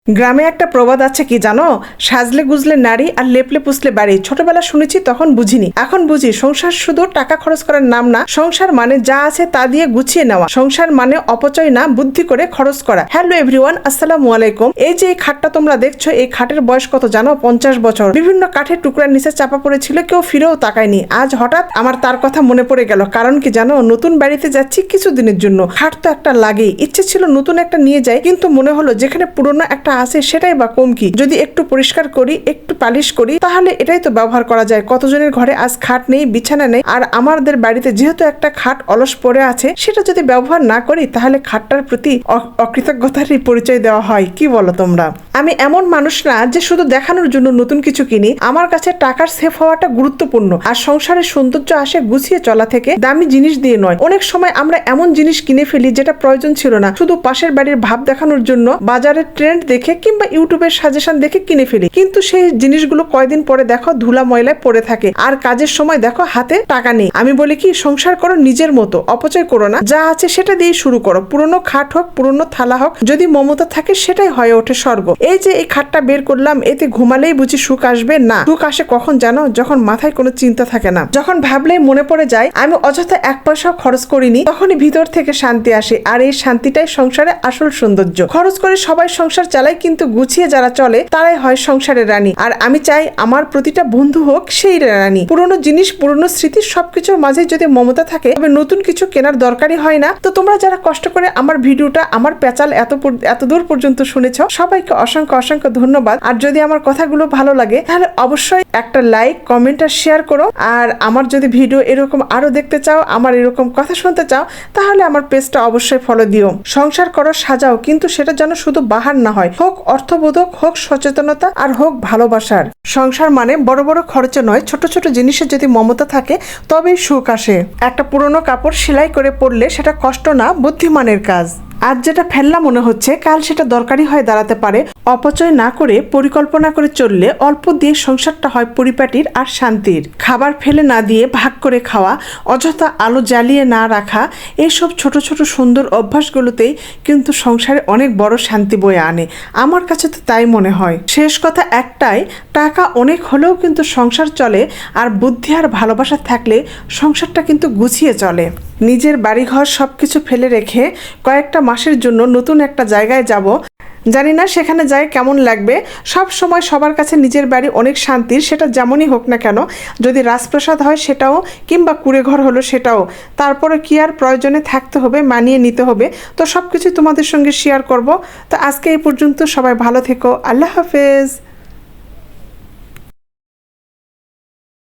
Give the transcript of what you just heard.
গ্রামে একটা প্রবাদ আছে কি জানো, সাজলে গুজলে নারী আর লেপলে পুষলে বাড়ি। ছোটবেলা শুনেছি, তখন বুঝিনি, এখন বুঝি। সংসার শুধু টাকা খরচ করার নাম না, সংসার মানে যা আছে তা দিয়ে গুছিয়ে নেওয়া। সংসার মানে অপচয় না, বুদ্ধি করে খরচ করা। হ্যালো এভরিওয়ান, আসসালামু আলাইকুম। এই যে এই খাটটা তোমরা দেখছো, এই খাটের বয়স কত জানো? 50 বছর। বিভিন্ন কাঠের টুকরার নিচে চাপা পড়েছিল, কেউ ফিরেও তাকায়নি। আজ হঠাৎ আমার তার কথা মনে পড়ে গেল। কারণ কি জানো, নতুন বাড়িতে যাচ্ছি কিছুদিনের জন্য, খাট তো একটা লাগেই। ইচ্ছে ছিল নতুন একটা নিয়ে যাই, কিন্তু মনে হলো যেখানে পুরনো একটা আছে সেটাই বা কম কি, যদি একটু পরিষ্কার করি, একটু পালিশ করি, তাহলে এটাই তো ব্যবহার করা যায়। কতজনের ঘরে আজ খাট নেই, বিছানা নেই, আর আমাদের বাড়িতে যেহেতু একটা খাট অলস পড়ে আছে, সেটা যদি ব্যবহার না করি, তাহলে খাটটার প্রতি অকৃতজ্ঞতারই পরিচয় দেওয়া হয়। কি বলো তোমরা? আমি এমন মানুষ না যে শুধু দেখানোর জন্য নতুন কিছু কিনি। আমার কাছে টাকার সেফ হওয়াটা গুরুত্বপূর্ণ, আর সংসারের সৌন্দর্য আসে গুছিয়ে চলা থেকে, দামি জিনিস দিয়ে নয়। অনেক সময় আমরা এমন জিনিস কিনে ফেলি যেটা প্রয়োজন ছিল না, শুধু পাশের বাড়ির ভাব দেখানোর জন্য, বাজারের ট্রেন্ড দেখে কিংবা ইউটিউবের সাজেশন দেখে কিনে ফেলি। কিন্তু সেই জিনিসগুলো কয়দিন পরে দেখো ধুলা ময়লায় পড়ে থাকে, আর কাজের সময় দেখো হাতে টাকা নেই। আমি বলি কি, সংসার করো নিজের মতো, অপচয় করো না। যা আছে সেটা দিয়ে শুরু করো। পুরনো খাট হোক, পুরনো থালা হোক, যদি মমতা থাকে সেটাই হয়ে ওঠে স্বর্গ। এই যে এই খাটটা বের করলাম, এতে ঘুমালেই বুঝি সুখ আসবে? না, সুখ আসে কখন জানো? যখন মাথায় কোনো চিন্তা থাকে না, যখন ভাবলেই মনে পড়ে যায় আমি অযথা এক পয়সাও খরচ করিনি, তখনই ভিতর থেকে শান্তি আসে। আর এই শান্তিটাই সংসারে আসল সৌন্দর্য। খরচ করে সবাই সংসার চালায়, কিন্তু গুছিয়ে যারা চলে তারাই হয় সংসারের রানী। আর আমি চাই আমার প্রতিটা বন্ধু হোক সেই রানী। পুরনো জিনিস, পুরনো স্মৃতি, সবকিছুর মাঝে যদি মমতা থাকে, তবে নতুন কিছু কেনার দরকারই হয় না। তো তোমরা যারা কষ্ট করে আমার ভিডিওটা, আমার পেঁচাল এত দূর পর্যন্ত শুনেছ, সবাইকে অসংখ্য অসংখ্য ধন্যবাদ। আর যদি আমার কথাগুলো ভালো লাগে, তাহলে অবশ্যই একটা লাইক, কমেন্ট আর শেয়ার করো। আর আমার যদি ভিডিও এরকম আরো দেখতে চাও, আমার এরকম কথা শুনতে চাও, তাহলে আমার পেজটা অবশ্যই ফলো দিও। সংসার করো, সাজাও, কিন্তু সেটা যেন শুধু বাহার না হয়, হোক অর্থবোধক, হোক সচেতনতা, আর হোক ভালোবাসার। সংসার মানে বড় বড় খরচে নয়, ছোট ছোট জিনিসে যদি মমতা থাকে তবেই সুখ আসে। একটা পুরনো কাপড় সেলাই করে পরলে সেটা কষ্ট না, বুদ্ধিমানের কাজ। আজ যেটা ফেললা মনে হচ্ছে, কাল সেটা দরকারি হয়ে দাঁড়াতে পারে। অপচয় না করে পরিকল্পনা করে চললে অল্প দিয়ে সংসারটা হয় পরিপাটির আর শান্তির। খাবার ফেলে না দিয়ে ভাগ করে খাওয়া, অযথা আলো জ্বালিয়ে না রাখা, এইসব ছোট ছোট সুন্দর অভ্যাসগুলোতেই কিন্তু সংসারে অনেক বড় শান্তি বয়ে আনে। আমার কাছে তো তাই মনে হয়। শেষ কথা একটাই, টাকা অনেক হলেও কিন্তু সংসার চলে, আর বুদ্ধি আর ভালোবাসা থাকলে সংসারটা কিন্তু গুছিয়ে চলে। নিজের বাড়িঘর সবকিছু ফেলে রেখে কয়েকটা মাসের জন্য নতুন একটা জায়গায় যাব, জানি না সেখানে যাই কেমন লাগবে। সব সময় সবার কাছে নিজের বাড়ি অনেক শান্তির, সেটা যেমনই হোক না কেন। যদি রাজপ্রাসাদ হয় সেটাও, কিংবা কুড়ে ঘর হলো সেটাও, তারপরে কি আর প্রয়োজনে থাকতে হবে, মানিয়ে নিতে হবে। তো সব কিছু তোমাদের সঙ্গে শেয়ার করব। তো আজকে এই পর্যন্ত, সবাই ভালো থেকো। আল্লাহ হাফেজ।